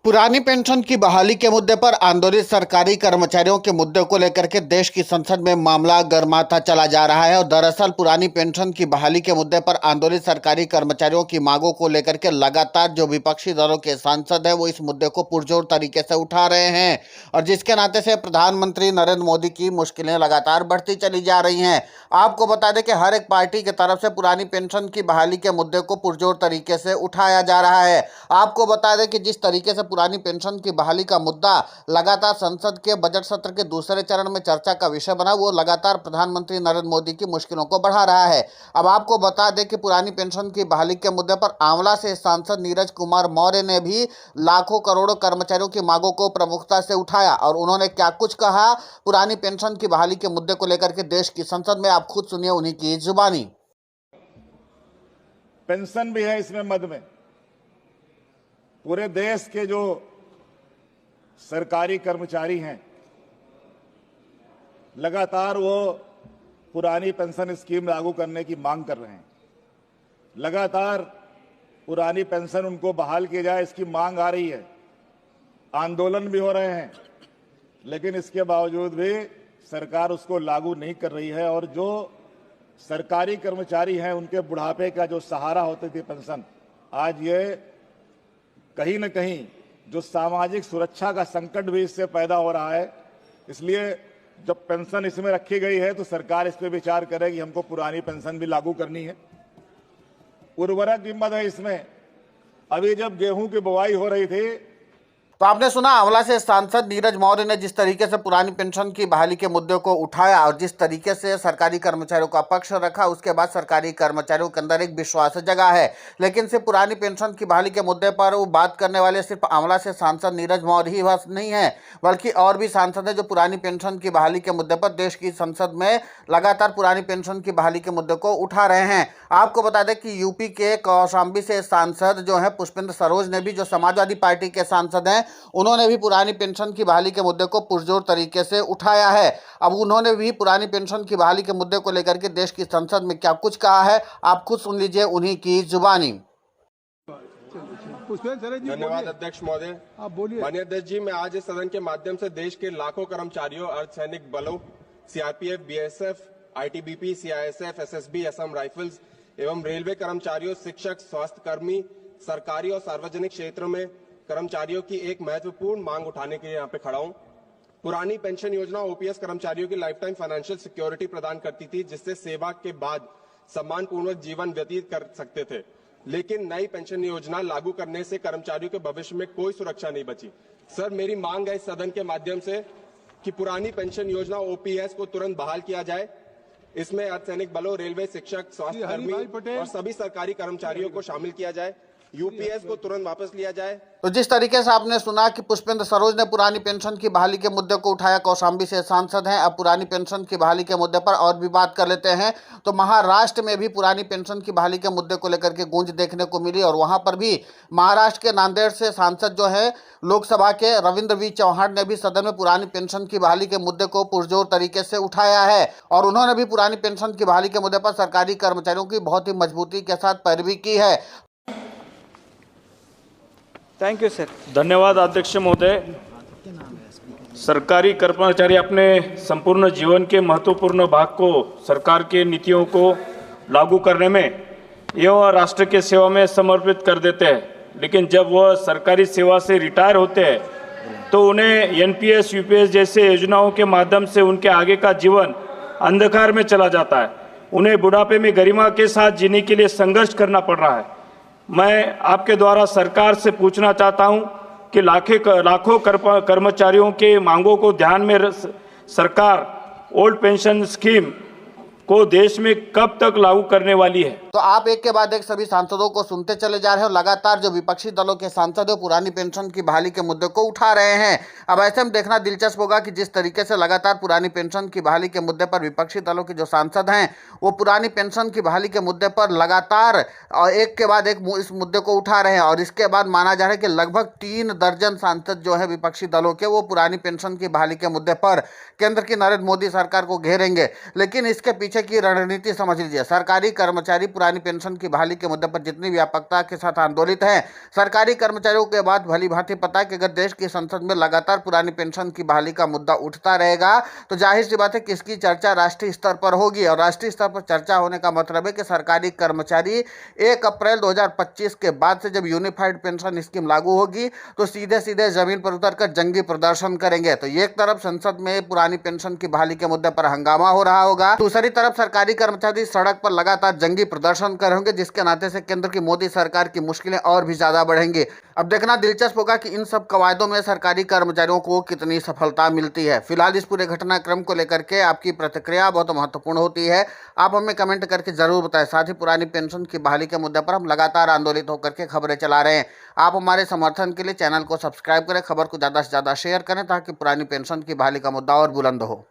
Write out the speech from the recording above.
पुरानी पेंशन की बहाली के मुद्दे पर आंदोलित सरकारी कर्मचारियों के मुद्दे को लेकर के देश की संसद में मामला गर्माता चला जा रहा है। और दरअसल पुरानी पेंशन की बहाली के मुद्दे पर आंदोलित सरकारी कर्मचारियों की मांगों को लेकर के लगातार जो विपक्षी दलों के सांसद हैं वो इस मुद्दे को पुरजोर तरीके से उठा रहे हैं। और जिसके नाते से प्रधानमंत्री नरेंद्र मोदी की मुश्किलें लगातार बढ़ती चली जा रही हैं। आपको बता दें कि हर एक पार्टी की तरफ से पुरानी पेंशन की बहाली के मुद्दे को पुरजोर तरीके से उठाया जा रहा है। आपको बता दें कि जिस तरीके से पुरानी पेंशन की बहाली का मुद्दा लगातार संसद के बजट सत्र के दूसरे चरण में चर्चा का विषय बना, वो लगातार प्रधानमंत्री नरेंद्र मोदी की मुश्किलों को बढ़ा रहा है। अब आपको बता दें कि पुरानी पेंशन की बहाली के मुद्दे पर आंवला से सांसद नीरज कुमार मौर्य ने भी लाखों करोड़ों कर्मचारियों की मांगों को प्रमुखता से उठाया। और उन्होंने क्या कुछ कहा पुरानी पेंशन की बहाली के मुद्दे को लेकर के देश की संसद में, आप खुद सुनिए उन्हीं की जुबानी। पेंशन भी है इसमें मद में। पूरे देश के जो सरकारी कर्मचारी हैं लगातार वो पुरानी पेंशन स्कीम लागू करने की मांग कर रहे हैं। लगातार पुरानी पेंशन उनको बहाल की जाए इसकी मांग आ रही है। आंदोलन भी हो रहे हैं, लेकिन इसके बावजूद भी सरकार उसको लागू नहीं कर रही है। और जो सरकारी कर्मचारी हैं उनके बुढ़ापे का जो सहारा होती थी पेंशन, आज ये कहीं न कहीं जो सामाजिक सुरक्षा का संकट भी इससे पैदा हो रहा है। इसलिए जब पेंशन इसमें रखी गई है तो सरकार इस पर विचार करे कि हमको पुरानी पेंशन भी लागू करनी है। उर्वरक की मद है इसमें। अभी जब गेहूं की बुवाई हो रही थी तो आपने सुना आंवला से सांसद नीरज मौर्य ने जिस तरीके से पुरानी पेंशन की बहाली के मुद्दे को उठाया और जिस तरीके से सरकारी कर्मचारियों का पक्ष रखा, उसके बाद सरकारी कर्मचारियों के अंदर एक विश्वास जगा है। लेकिन सिर्फ पुरानी पेंशन की बहाली के मुद्दे पर वो बात करने वाले सिर्फ आंवला से सांसद नीरज मौर्य ही बस नहीं है, बल्कि और भी सांसद हैं जो पुरानी पेंशन की बहाली के मुद्दे पर देश की संसद में लगातार पुरानी पेंशन की बहाली के मुद्दे को उठा रहे हैं। आपको बता दें कि यूपी के कौशाम्बी से सांसद जो है पुष्पेंद्र सरोज ने भी, जो समाजवादी पार्टी के सांसद हैं, उन्होंने भी पुरानी पेंशन की बहाली के मुद्दे को पुरजोर तरीके से उठाया है। अब उन्होंने भी पुरानी पेंशन की बहाली के मुद्दे को लेकर के देश की संसद में क्या कुछ कहा है, आप खुद सुन लीजिए उन्हीं की जुबानी। धन्यवाद अध्यक्ष महोदय। माननीय अध्यक्ष जी, मैं आज इस सदन के माध्यम से देश के लाखों कर्मचारियों, अर्धसैनिक बलों, CRPF, BSF, ITBP, CISF, SSB, Assam rifles एवं रेलवे कर्मचारियों, शिक्षक, स्वास्थ्य कर्मी, सरकारी और सार्वजनिक क्षेत्रों में कर्मचारियों की एक महत्वपूर्ण मांग उठाने के लिए यहाँ पे खड़ा हूँ। पुरानी पेंशन योजना ओपीएस कर्मचारियों की लाइफ टाइम फाइनेंशियल सिक्योरिटी प्रदान करती थी, जिससे सेवा के बाद सम्मानपूर्वक जीवन व्यतीत कर सकते थे। लेकिन नई पेंशन योजना लागू करने से कर्मचारियों के भविष्य में कोई सुरक्षा नहीं बची। सर, मेरी मांग है इस सदन के माध्यम से कि पुरानी पेंशन योजना ओपीएस को तुरंत बहाल किया जाए। इसमें अर्धसैनिक बलों, रेलवे, शिक्षक, स्वास्थ्य कर्मी और सभी सरकारी कर्मचारियों को शामिल किया जाए। यूपीएस को तुरंत वापस लिया जाए। तो जिस तरीके से आपने सुना कि पुष्पेंद्र सरोज ने पुरानी पेंशन की बहाली के मुद्दे को उठाया, कौशाम्बी से सांसद हैं। अब पुरानी पेंशन की बहाली के मुद्दे पर और भी बात कर लेते हैं। तो महाराष्ट्र में भी पुरानी पेंशन की बहाली के मुद्दे को लेकर के गूंज देखने को मिली और वहां पर भी महाराष्ट्र के नांदेड़ से सांसद जो है लोकसभा के रविंद्र वी चौहान ने भी सदन में पुरानी पेंशन की बहाली के मुद्दे को पुरजोर तरीके से उठाया है। और उन्होंने भी पुरानी पेंशन की बहाली के मुद्दे पर सरकारी कर्मचारियों की बहुत ही मजबूती के साथ पैरवी की है। Thank you sir. धन्यवाद अध्यक्ष महोदय। सरकारी कर्मचारी अपने संपूर्ण जीवन के महत्वपूर्ण भाग को सरकार के नीतियों को लागू करने में एवं राष्ट्र के सेवा में समर्पित कर देते हैं। लेकिन जब वह सरकारी सेवा से रिटायर होते हैं तो उन्हें एनपीएस, यूपीएस जैसे योजनाओं के माध्यम से उनके आगे का जीवन अंधकार में चला जाता है। उन्हें बुढ़ापे में गरिमा के साथ जीने के लिए संघर्ष करना पड़ रहा है। मैं आपके द्वारा सरकार से पूछना चाहता हूं कि लाखों कर्मचारियों के मांगों को ध्यान में सरकार ओल्ड पेंशन स्कीम को देश में कब तक लागू करने वाली है। तो आप एक के बाद एक सभी सांसदों को सुनते चले जा रहे हैं और लगातार जो विपक्षी दलों के सांसद हैं पुरानी पेंशन की बहाली के मुद्दे को उठा रहे हैं। अब ऐसे में देखना दिलचस्प होगा कि जिस तरीके से लगातार पुरानी पेंशन की बहाली के मुद्दे पर विपक्षी दलों के जो सांसद हैं वो पुरानी पेंशन की बहाली के मुद्दे पर लगातार एक के बाद एक इस मुद्दे को उठा रहे हैं। और इसके बाद माना जा रहा है कि लगभग 3 दर्जन सांसद जो है विपक्षी दलों के, वो पुरानी पेंशन की बहाली के मुद्दे पर केंद्र की नरेंद्र मोदी सरकार को घेरेंगे। लेकिन इसके पीछे पीछे की रणनीति समझ लीजिए। सरकारी कर्मचारी पुरानी पेंशन की बहाली के मुद्दे पर जितनी व्यापकता के साथ आंदोलित हैं, सरकारी कर्मचारियों के बाद भली भांति पता है कि अगर देश की संसद में लगातार पुरानी पेंशन की बहाली का मुद्दा उठता रहेगा तो जाहिर सी बात है कि इसकी चर्चा राष्ट्रीय स्तर पर होगी, और राष्ट्रीय स्तर पर चर्चा होने का मतलब है कि सरकारी कर्मचारी 1 अप्रैल 2025 के बाद से जब यूनिफाइड पेंशन स्कीम लागू होगी तो सीधे सीधे जमीन पर उतरकर जंगी प्रदर्शन करेंगे। तो एक तरफ संसद में पुरानी पेंशन की बहाली के मुद्दे पर हंगामा हो रहा होगा, दूसरी तरफ सरकारी कर्मचारी सड़क पर लगातार जंगी प्रदर्शन करेंगे, जिसके नाते से केंद्र की मोदी सरकार की मुश्किलें और भी ज्यादा बढ़ेंगी। अब देखना दिलचस्प होगा कि इन सब कवायदों में सरकारी कर्मचारियों को कितनी सफलता मिलती है। फिलहाल इस पूरे घटनाक्रम को लेकर के आपकी प्रतिक्रिया बहुत महत्वपूर्ण होती है, आप हमें कमेंट करके जरूर बताएं। साथ ही पुरानी पेंशन की बहाली के मुद्दे पर हम लगातार आंदोलित होकर के खबरें चला रहे हैं। आप हमारे समर्थन के लिए चैनल को सब्सक्राइब करें, खबर को ज़्यादा से ज़्यादा शेयर करें ताकि पुरानी पेंशन की बहाली का मुद्दा और बुलंद हो।